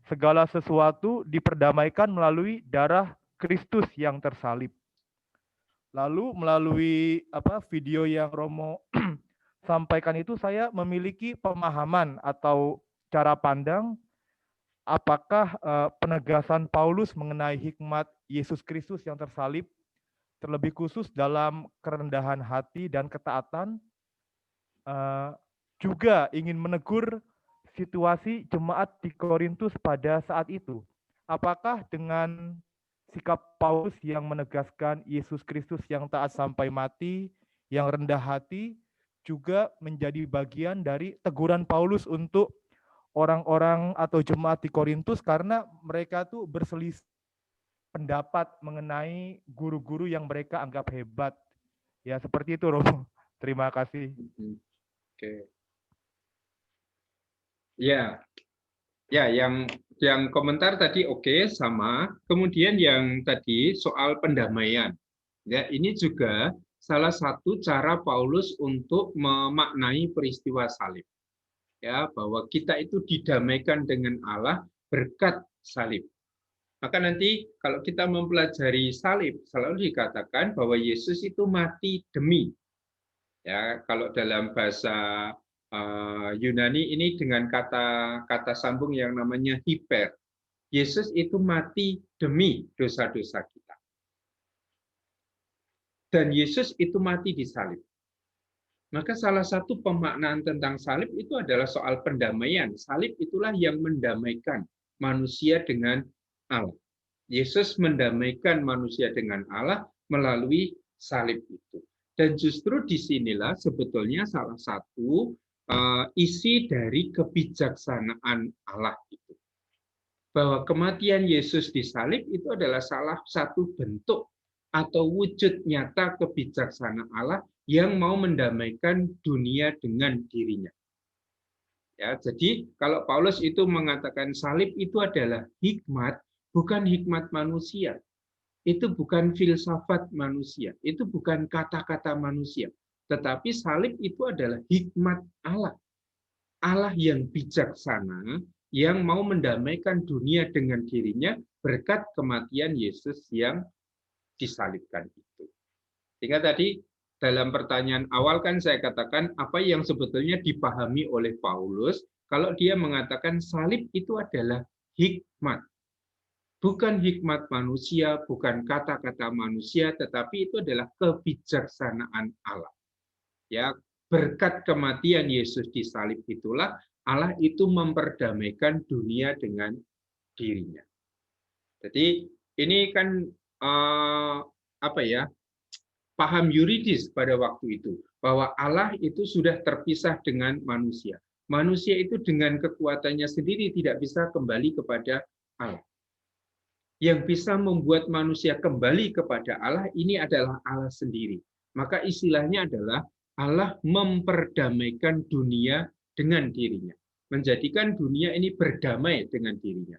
segala sesuatu diperdamaikan melalui darah Kristus yang tersalib. Lalu melalui video yang Romo sampaikan itu saya memiliki pemahaman atau cara pandang apakah penegasan Paulus mengenai hikmat Yesus Kristus yang tersalib, terlebih khusus dalam kerendahan hati dan ketaatan, juga ingin menegur situasi jemaat di Korintus pada saat itu. Apakah dengan sikap Paulus yang menegaskan Yesus Kristus yang taat sampai mati, yang rendah hati, juga menjadi bagian dari teguran Paulus untuk orang-orang atau jemaat di Korintus karena mereka tuh berselisih pendapat mengenai guru-guru yang mereka anggap hebat. Ya, seperti itu, Romo. Terima kasih. Oke. Ya, yang komentar tadi oke, sama. Kemudian yang tadi soal pendamaian. Ya, ini juga salah satu cara Paulus untuk memaknai peristiwa salib. Ya, bahwa kita itu didamaikan dengan Allah berkat salib. Maka nanti kalau kita mempelajari salib, selalu dikatakan bahwa Yesus itu mati demi. Ya, kalau dalam bahasa Yunani ini dengan kata sambung yang namanya hiper. Yesus itu mati demi dosa-dosa kita. Dan Yesus itu mati di salib. Maka salah satu pemaknaan tentang salib itu adalah soal pendamaian. Salib itulah yang mendamaikan manusia dengan Allah. Yesus mendamaikan manusia dengan Allah melalui salib itu. Dan justru disinilah sebetulnya salah satu isi dari kebijaksanaan Allah itu. Bahwa kematian Yesus di salib itu adalah salah satu bentuk atau wujud nyata kebijaksanaan Allah yang mau mendamaikan dunia dengan dirinya. Ya, jadi kalau Paulus itu mengatakan salib itu adalah hikmat, bukan hikmat manusia. Itu bukan filsafat manusia, itu bukan kata-kata manusia. Tetapi salib itu adalah hikmat Allah. Allah yang bijaksana, yang mau mendamaikan dunia dengan dirinya berkat kematian Yesus yang disalibkan itu. Sehingga tadi dalam pertanyaan awal kan saya katakan apa yang sebetulnya dipahami oleh Paulus kalau dia mengatakan salib itu adalah hikmat. Bukan hikmat manusia, bukan kata-kata manusia, tetapi itu adalah kebijaksanaan Allah. Ya, berkat kematian Yesus di salib itulah Allah itu memperdamaikan dunia dengan dirinya. Jadi ini kan paham yuridis pada waktu itu bahwa Allah itu sudah terpisah dengan manusia. Manusia itu dengan kekuatannya sendiri tidak bisa kembali kepada Allah. Yang bisa membuat manusia kembali kepada Allah ini adalah Allah sendiri. Maka istilahnya adalah Allah memperdamaikan dunia dengan dirinya. Menjadikan dunia ini berdamai dengan dirinya.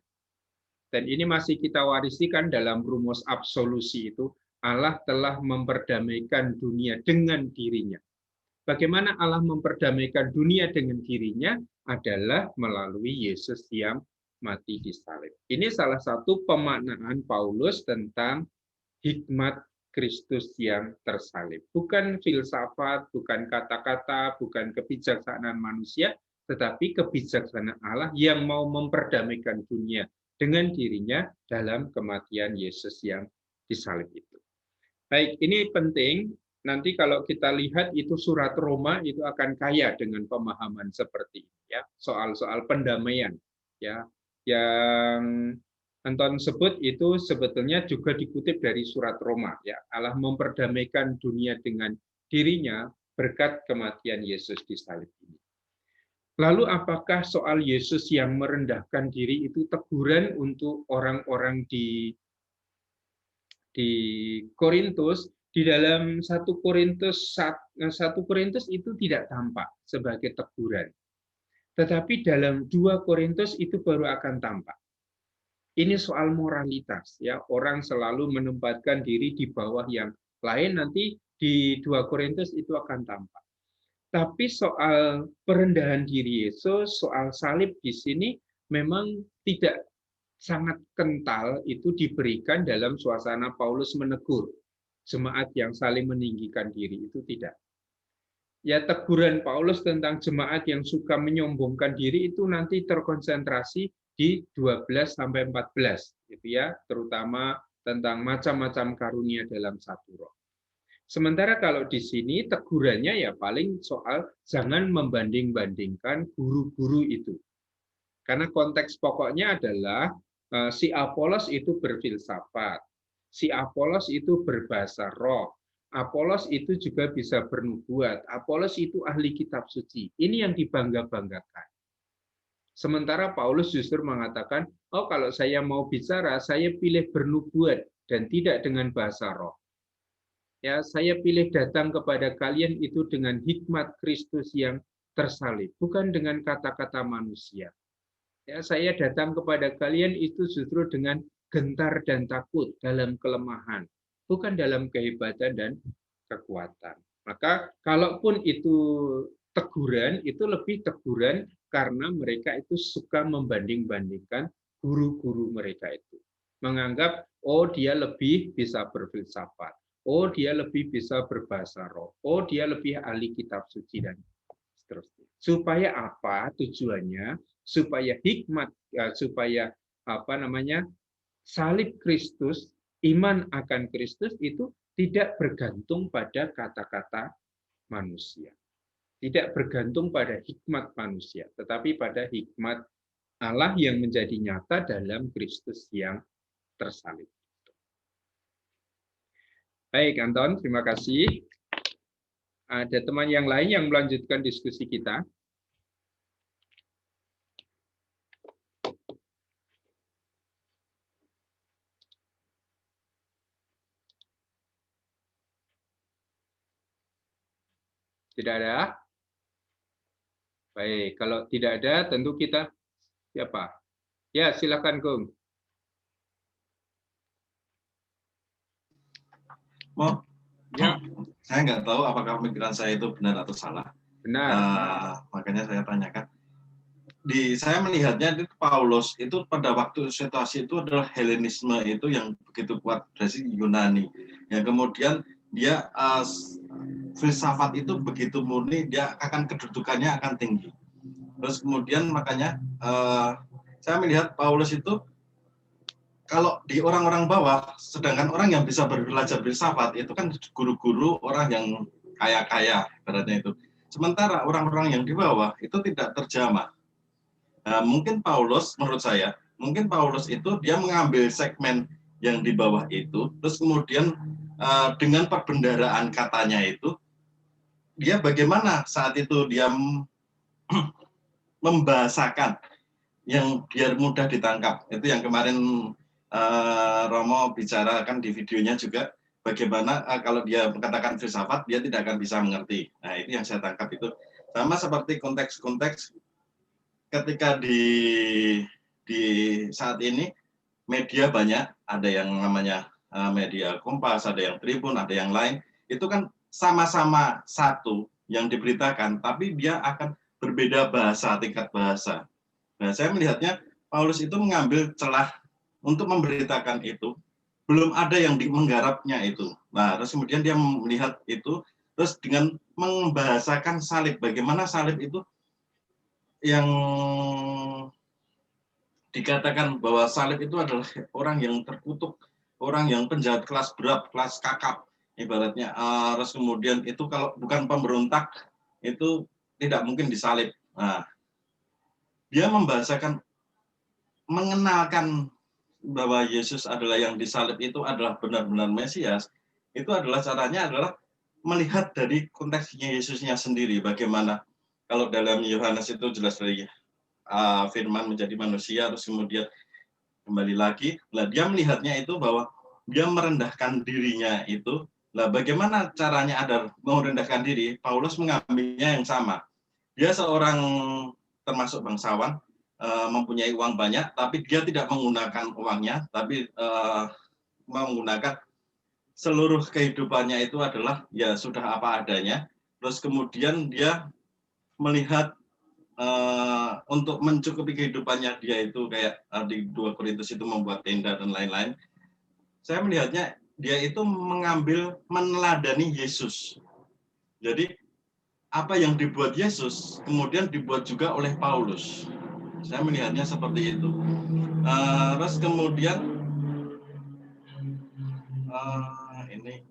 Dan ini masih kita warisikan dalam rumus absolusi itu. Allah telah memperdamaikan dunia dengan dirinya. Bagaimana Allah memperdamaikan dunia dengan dirinya adalah melalui Yesus yang mati di salib. Ini salah satu pemaknaan Paulus tentang hikmat Kristus yang tersalib. Bukan filsafat, bukan kata-kata, bukan kebijaksanaan manusia, tetapi kebijaksanaan Allah yang mau memperdamaikan dunia dengan dirinya dalam kematian Yesus yang disalib itu. Baik, ini penting. Nanti kalau kita lihat itu surat Roma itu akan kaya dengan pemahaman seperti ini, ya, soal-soal pendamaian, ya, yang Anton sebut itu sebetulnya juga dikutip dari surat Roma, ya. Allah memperdamaikan dunia dengan dirinya berkat kematian Yesus di salib ini. Lalu apakah soal Yesus yang merendahkan diri itu teguran untuk orang-orang di Korintus? Di dalam 1 Korintus itu tidak tampak sebagai teguran. Tetapi dalam 2 Korintus itu baru akan tampak. Ini soal moralitas, ya. Orang selalu menempatkan diri di bawah yang lain, nanti di 2 Korintus itu akan tampak. Tapi soal perendahan diri Yesus, soal salib di sini memang tidak sangat kental itu diberikan dalam suasana Paulus menegur jemaat yang saling meninggikan diri, itu tidak. Ya, teguran Paulus tentang jemaat yang suka menyombongkan diri itu nanti terkonsentrasi di 12 sampai 14 gitu ya, terutama tentang macam-macam karunia dalam satu roh. Sementara kalau di sini tegurannya ya paling soal jangan membanding-bandingkan guru-guru itu. Karena konteks pokoknya adalah si Apolos itu berfilsafat, si Apolos itu berbahasa roh, Apolos itu juga bisa bernubuat, Apolos itu ahli kitab suci. Ini yang dibangga-banggakan. Sementara Paulus justru mengatakan, oh kalau saya mau bicara, saya pilih bernubuat dan tidak dengan bahasa roh. Ya, saya pilih datang kepada kalian itu dengan hikmat Kristus yang tersalib, bukan dengan kata-kata manusia. Ya, saya datang kepada kalian itu justru dengan gentar dan takut dalam kelemahan, bukan dalam kehebatan dan kekuatan. Maka kalaupun itu teguran, itu lebih teguran karena mereka itu suka membanding-bandingkan guru-guru mereka itu. Menganggap, oh dia lebih bisa berfilsafat, oh dia lebih bisa berbahasa roh, oh dia lebih ahli kitab suci, dan seterusnya. Supaya apa tujuannya? Supaya hikmat, supaya salib Kristus, iman akan Kristus itu tidak bergantung pada kata-kata manusia, tidak bergantung pada hikmat manusia, tetapi pada hikmat Allah yang menjadi nyata dalam Kristus yang tersalib. Baik, Anton, terima kasih. Ada teman yang lain yang melanjutkan diskusi kita? Tidak ada? Baik, kalau tidak ada tentu kita siapa? Ya, silakan, Kung. Oh, ya. Saya nggak tahu apakah pemikiran saya itu benar atau salah. Benar. Makanya saya tanyakan. Saya melihatnya Paulus itu pada waktu situasi itu adalah Helenisme itu yang begitu kuat dari Yunani. Yang kemudian dia filsafat itu begitu murni, dia akan kedudukannya akan tinggi. Terus kemudian makanya saya melihat Paulus itu kalau di orang-orang bawah, sedangkan orang yang bisa belajar filsafat itu kan guru-guru orang yang kaya-kaya, ibaratnya itu. Sementara orang-orang yang di bawah itu tidak terjamah. Nah, mungkin Paulus, menurut saya, mungkin Paulus itu dia mengambil segmen yang di bawah itu, terus kemudian dengan perbendaraan katanya itu, dia bagaimana saat itu dia membahasakan yang biar mudah ditangkap. Itu yang kemarin Romo bicarakan di videonya juga, bagaimana kalau dia mengatakan filsafat, dia tidak akan bisa mengerti. Nah, itu yang saya tangkap itu. Sama seperti konteks-konteks ketika di saat ini, media banyak, ada yang namanya media Kompas, ada yang Tribun, ada yang lain, itu kan sama-sama satu yang diberitakan, tapi dia akan berbeda bahasa, tingkat bahasa. Nah, saya melihatnya Paulus itu mengambil celah untuk memberitakan itu, belum ada yang menggarapnya itu. Nah, terus kemudian dia melihat itu, terus dengan membahasakan salib, bagaimana salib itu yang dikatakan bahwa salib itu adalah orang yang terkutuk, orang yang penjahat kelas berat, kelas kakap, ibaratnya. Terus kemudian itu kalau bukan pemberontak, itu tidak mungkin disalib. Nah, dia membahasakan, mengenalkan bahwa Yesus adalah yang disalib itu adalah benar-benar Mesias, itu adalah caranya adalah melihat dari konteksnya Yesusnya sendiri. Bagaimana kalau dalam Yohanes itu jelas dari firman menjadi manusia, terus kemudian kembali lagi. Nah, dia melihatnya itu bahwa dia merendahkan dirinya itu. Nah, bagaimana caranya ada merendahkan diri? Paulus mengambilnya yang sama. Dia seorang termasuk bangsawan, mempunyai uang banyak, tapi dia tidak menggunakan uangnya, tapi menggunakan seluruh kehidupannya itu adalah ya sudah apa adanya. Terus kemudian dia melihat untuk mencukupi kehidupannya dia itu kayak di 2 Korintus itu membuat tenda dan lain-lain. Saya melihatnya dia itu mengambil meneladani Yesus. Jadi apa yang dibuat Yesus kemudian dibuat juga oleh Paulus. Saya melihatnya seperti itu. Terus kemudian ini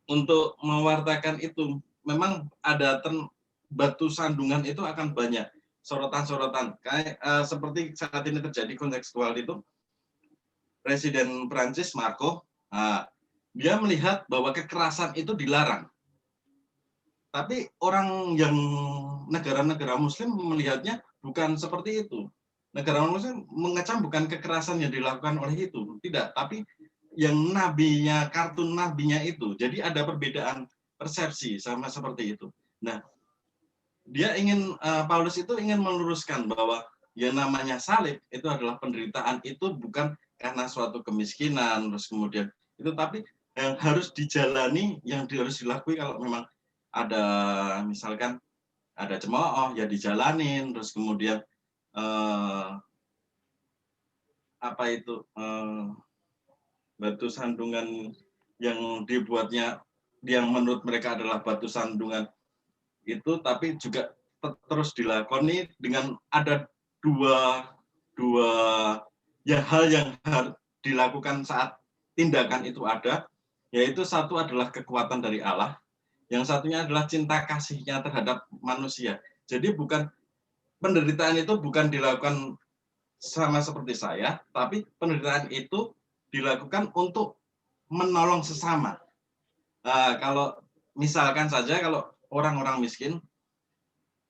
untuk mewartakan itu memang ada batu sandungan itu akan banyak sorotan-sorotan kayak seperti saat ini terjadi kontekstual itu. Presiden Prancis Macron, dia melihat bahwa kekerasan itu dilarang. Tapi orang yang negara-negara Muslim melihatnya bukan seperti itu. Negara Muslim mengecam bukan kekerasan yang dilakukan oleh itu, tidak. Tapi yang nabinya, kartun nabinya itu. Jadi ada perbedaan persepsi sama seperti itu. Nah, Paulus itu ingin meluruskan bahwa yang namanya salib itu adalah penderitaan itu bukan karena suatu kemiskinan, terus kemudian itu, tapi yang harus dijalani, yang harus dilakui kalau memang ada misalkan ada cemooh ya dijalanin, terus kemudian batu sandungan yang dibuatnya yang menurut mereka adalah batu sandungan itu, tapi juga terus dilakoni dengan ada dua hal yang harus dilakukan saat tindakan itu ada, yaitu satu adalah kekuatan dari Allah, yang satunya adalah cinta kasihnya terhadap manusia. Jadi penderitaan itu bukan dilakukan sama seperti saya, tapi penderitaan itu dilakukan untuk menolong sesama. Kalau misalkan saja kalau orang-orang miskin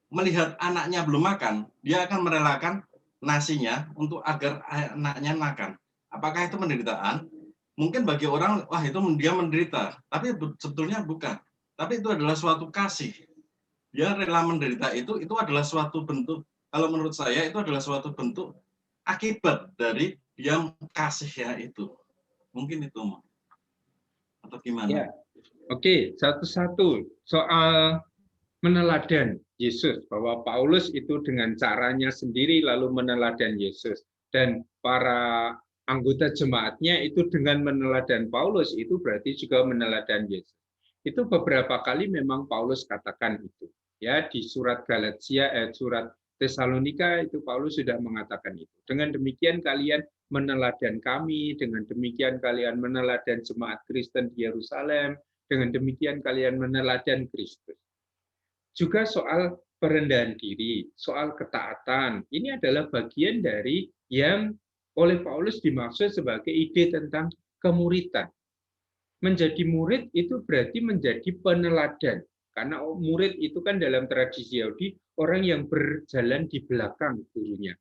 melihat anaknya belum makan, dia akan merelakan nasinya untuk agar anaknya makan. Apakah itu penderitaan? Mungkin bagi orang, wah itu dia menderita. Tapi sebetulnya bukan. Tapi itu adalah suatu kasih. Dia rela menderita itu adalah suatu bentuk, kalau menurut saya itu adalah suatu bentuk akibat dari dia kasihnya itu. Mungkin itu. Atau gimana? Ya. Oke, satu-satu. Soal meneladan Yesus, bahwa Paulus itu dengan caranya sendiri lalu meneladan Yesus, dan para anggota jemaatnya itu dengan meneladan Paulus itu berarti juga meneladan Yesus. Itu beberapa kali memang Paulus katakan itu. Ya, di surat Galatia, surat Tesalonika itu Paulus sudah mengatakan itu. Dengan demikian kalian meneladan kami, dengan demikian kalian meneladan jemaat Kristen di Yerusalem, dengan demikian kalian meneladan Kristus. Juga soal perendahan diri, soal ketaatan. Ini adalah bagian dari yang oleh Paulus dimaksud sebagai ide tentang kemuritan. Menjadi murid itu berarti menjadi peneladan. Karena murid itu kan dalam tradisi Yahudi orang yang berjalan di belakang gurunya.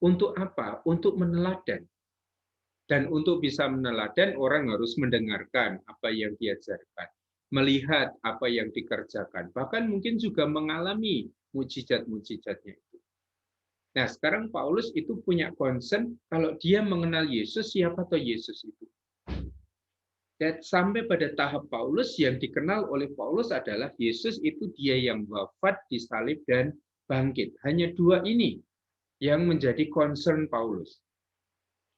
Untuk apa? Untuk meneladan. Dan untuk bisa meneladan, orang harus mendengarkan apa yang diajarkan, melihat apa yang dikerjakan, bahkan mungkin juga mengalami mujizat-mujizatnya itu. Nah, sekarang Paulus itu punya concern kalau dia mengenal Yesus, siapa toh Yesus itu. Dan sampai pada tahap Paulus, yang dikenal oleh Paulus adalah Yesus itu dia yang wafat, disalib, dan bangkit. Hanya dua ini yang menjadi concern Paulus.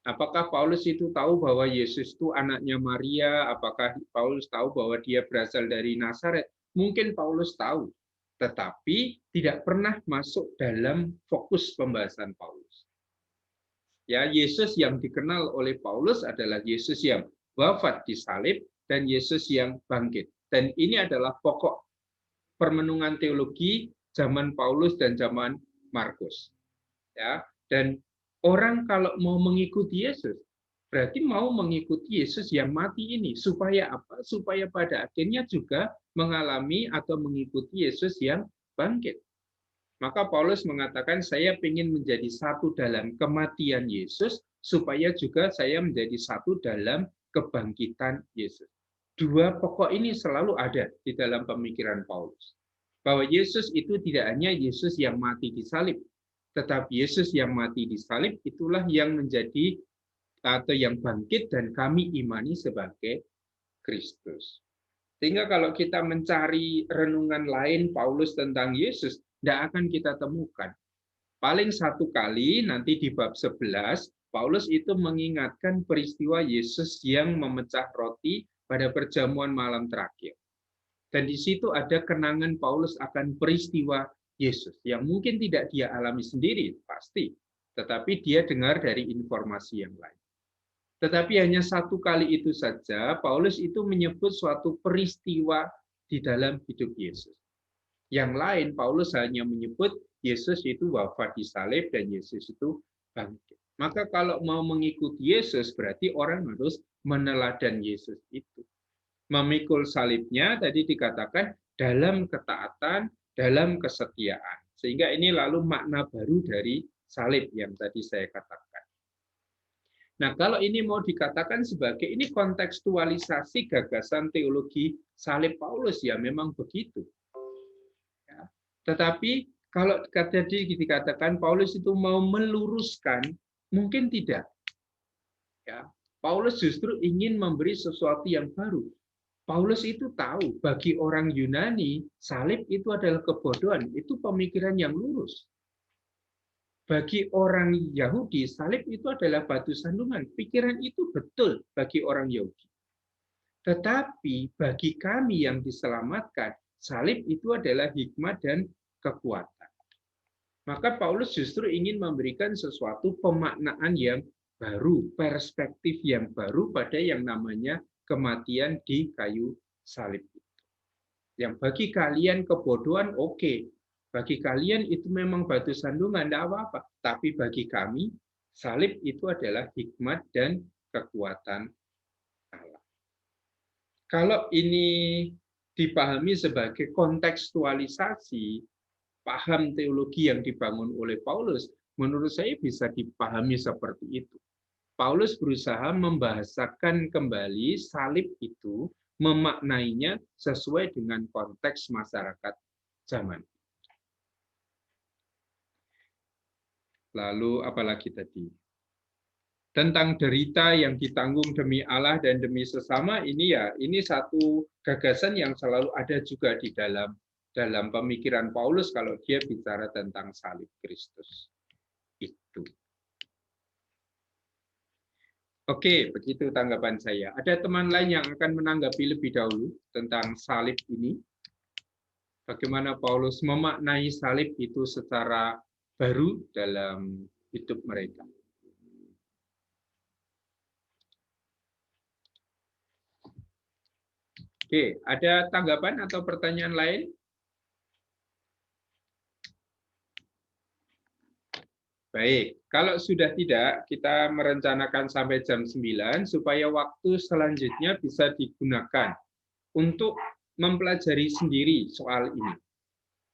Apakah Paulus itu tahu bahwa Yesus itu anaknya Maria? Apakah Paulus tahu bahwa dia berasal dari Nazaret? Mungkin Paulus tahu, tetapi tidak pernah masuk dalam fokus pembahasan Paulus. Ya, Yesus yang dikenal oleh Paulus adalah Yesus yang wafat disalib dan Yesus yang bangkit. Dan ini adalah pokok permenungan teologi zaman Paulus dan zaman Markus. Ya, dan orang kalau mau mengikuti Yesus, berarti mau mengikuti Yesus yang mati ini. Supaya apa? Supaya pada akhirnya juga mengalami atau mengikuti Yesus yang bangkit. Maka Paulus mengatakan, saya ingin menjadi satu dalam kematian Yesus, supaya juga saya menjadi satu dalam kebangkitan Yesus. Dua pokok ini selalu ada di dalam pemikiran Paulus. Bahwa Yesus itu tidak hanya Yesus yang mati disalib, tetapi Yesus yang mati disalib itulah yang menjadi atau yang bangkit dan kami imani sebagai Kristus. Sehingga kalau kita mencari renungan lain Paulus tentang Yesus, tidak akan kita temukan. Paling satu kali nanti di bab 11, Paulus itu mengingatkan peristiwa Yesus yang memecah roti pada perjamuan malam terakhir. Dan di situ ada kenangan Paulus akan peristiwa Yesus, yang mungkin tidak dia alami sendiri, pasti. Tetapi dia dengar dari informasi yang lain. Tetapi hanya satu kali itu saja Paulus itu menyebut suatu peristiwa di dalam hidup Yesus. Yang lain Paulus hanya menyebut Yesus itu wafat di salib dan Yesus itu bangkit. Maka kalau mau mengikuti Yesus berarti orang harus meneladan Yesus itu. Memikul salibnya tadi dikatakan dalam ketaatan, dalam kesetiaan. Sehingga ini lalu makna baru dari salib yang tadi saya katakan. Nah, kalau ini mau dikatakan sebagai ini kontekstualisasi gagasan teologi salib Paulus, ya memang begitu. Ya. Tetapi kalau tadi dikatakan Paulus itu mau meluruskan, mungkin tidak. Ya. Paulus justru ingin memberi sesuatu yang baru. Paulus itu tahu bagi orang Yunani salib itu adalah kebodohan, itu pemikiran yang lurus. Bagi orang Yahudi, salib itu adalah batu sandungan. Pikiran itu betul bagi orang Yahudi. Tetapi bagi kami yang diselamatkan, salib itu adalah hikmat dan kekuatan. Maka Paulus justru ingin memberikan sesuatu pemaknaan yang baru, perspektif yang baru pada yang namanya kematian di kayu salib itu. Yang bagi kalian kebodohan, oke. Bagi kalian itu memang batu sandungan, tidak apa-apa. Tapi bagi kami, salib itu adalah hikmat dan kekuatan Allah. Kalau ini dipahami sebagai kontekstualisasi, paham teologi yang dibangun oleh Paulus, menurut saya bisa dipahami seperti itu. Paulus berusaha membahasakan kembali salib itu, memaknainya sesuai dengan konteks masyarakat zaman. Lalu apalagi tadi? Tentang derita yang ditanggung demi Allah dan demi sesama, ini satu gagasan yang selalu ada juga di dalam pemikiran Paulus kalau dia bicara tentang salib Kristus. Itu. Oke, begitu tanggapan saya. Ada teman lain yang akan menanggapi lebih dahulu tentang salib ini? Bagaimana Paulus memaknai salib itu secara baru dalam hidup mereka. Oke, ada tanggapan atau pertanyaan lain? Baik, kalau sudah tidak, kita merencanakan sampai jam 9 supaya waktu selanjutnya bisa digunakan untuk mempelajari sendiri soal ini.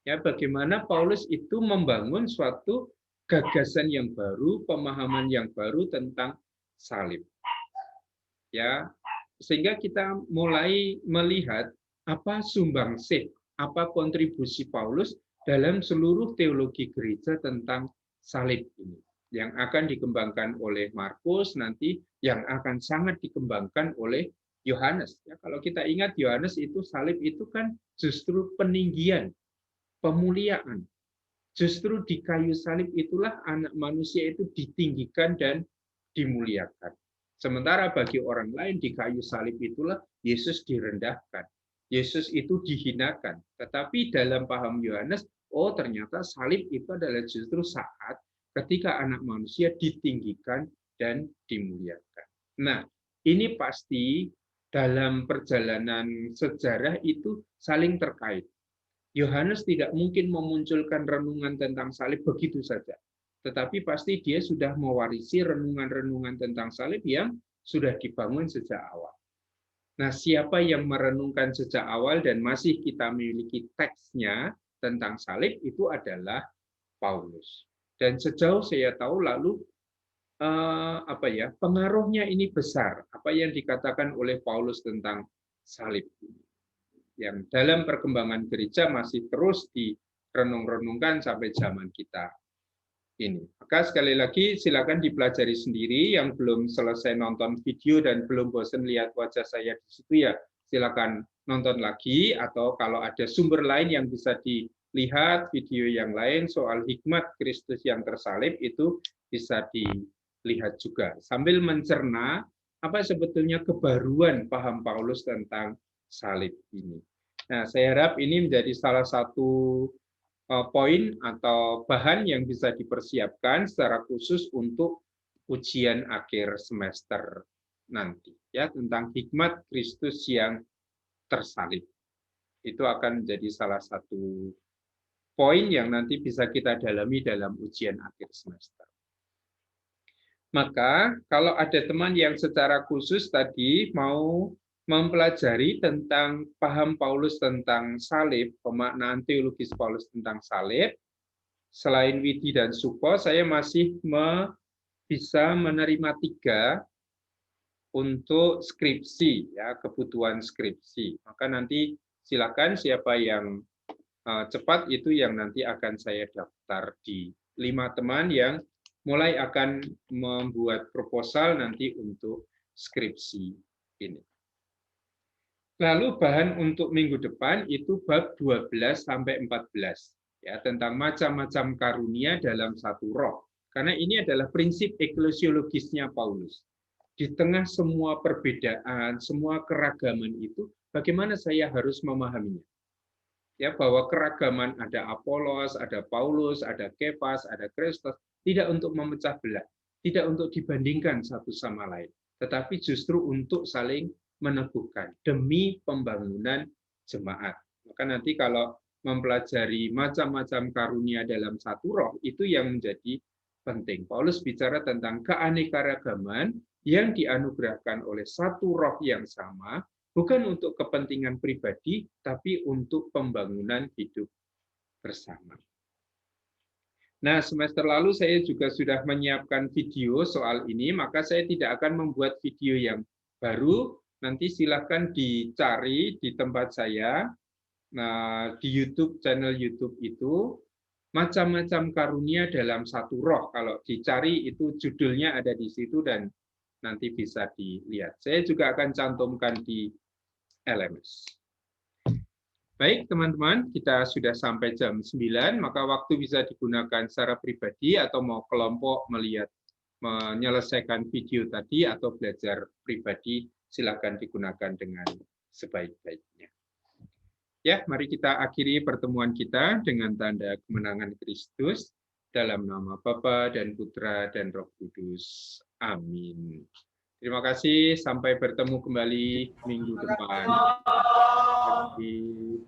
Ya, bagaimana Paulus itu membangun suatu gagasan yang baru, pemahaman yang baru tentang salib. Ya, sehingga kita mulai melihat apa sumbangsih, apa kontribusi Paulus dalam seluruh teologi gereja tentang salib ini, yang akan dikembangkan oleh Markus nanti, yang akan sangat dikembangkan oleh Yohanes. Ya, kalau kita ingat Yohanes itu salib itu kan justru peninggian, pemuliaan. Justru di kayu salib itulah anak manusia itu ditinggikan dan dimuliakan. Sementara bagi orang lain di kayu salib itulah Yesus direndahkan. Yesus itu dihinakan. Tetapi dalam paham Yohanes, oh ternyata salib itu adalah justru saat ketika anak manusia ditinggikan dan dimuliakan. Nah, ini pasti dalam perjalanan sejarah itu saling terkait. Yohanes tidak mungkin memunculkan renungan tentang salib begitu saja. Tetapi pasti dia sudah mewarisi renungan-renungan tentang salib yang sudah dibangun sejak awal. Nah, siapa yang merenungkan sejak awal dan masih kita miliki teksnya tentang salib itu adalah Paulus. Dan sejauh saya tahu lalu pengaruhnya ini besar. Apa yang dikatakan oleh Paulus tentang salib ini, yang dalam perkembangan gereja masih terus direnung-renungkan sampai zaman kita ini. Maka sekali lagi silakan dipelajari sendiri. Yang belum selesai nonton video dan belum bosan lihat wajah saya di situ, ya silakan nonton lagi, atau kalau ada sumber lain yang bisa dilihat video yang lain soal hikmat Kristus yang tersalib itu bisa dilihat juga sambil mencerna apa sebetulnya kebaruan paham Paulus tentang salib ini. Nah, saya harap ini menjadi salah satu poin atau bahan yang bisa dipersiapkan secara khusus untuk ujian akhir semester nanti, ya, tentang hikmat Kristus yang tersalib. Itu akan menjadi salah satu poin yang nanti bisa kita dalami dalam ujian akhir semester. Maka kalau ada teman yang secara khusus tadi mau mempelajari tentang paham Paulus tentang salib, pemaknaan teologis Paulus tentang salib, selain Widi dan Suko, saya masih bisa menerima 3 untuk skripsi, ya, kebutuhan skripsi. Maka nanti silakan siapa yang cepat itu yang nanti akan saya daftar di 5 teman yang mulai akan membuat proposal nanti untuk skripsi ini. Lalu bahan untuk minggu depan itu bab 12 sampai 14, ya, tentang macam-macam karunia dalam satu roh. Karena ini adalah prinsip eklesiologisnya Paulus. Di tengah semua perbedaan, semua keragaman itu, bagaimana saya harus memahaminya? Ya, bahwa keragaman ada Apolos, ada Paulus, ada Kefas, ada Kristus, tidak untuk memecah belah, tidak untuk dibandingkan satu sama lain, tetapi justru untuk saling meneguhkan demi pembangunan jemaat. Maka nanti kalau mempelajari macam-macam karunia dalam satu roh, itu yang menjadi penting. Paulus bicara tentang keanekaragaman yang dianugerahkan oleh satu roh yang sama, bukan untuk kepentingan pribadi, tapi untuk pembangunan hidup bersama. Nah, semester lalu saya juga sudah menyiapkan video soal ini, maka saya tidak akan membuat video yang baru. Nanti silahkan dicari di tempat saya, nah, di YouTube, channel YouTube itu, macam-macam karunia dalam satu roh. Kalau dicari itu judulnya ada di situ dan nanti bisa dilihat. Saya juga akan cantumkan di LMS. Baik, teman-teman, kita sudah sampai jam 9, maka waktu bisa digunakan secara pribadi atau mau kelompok menyelesaikan video tadi atau belajar pribadi, silakan digunakan dengan sebaik-baiknya. Ya, mari kita akhiri pertemuan kita dengan tanda kemenangan Kristus dalam nama Bapa dan Putra dan Roh Kudus. Amin. Terima kasih, sampai bertemu kembali minggu depan. Terima kasih.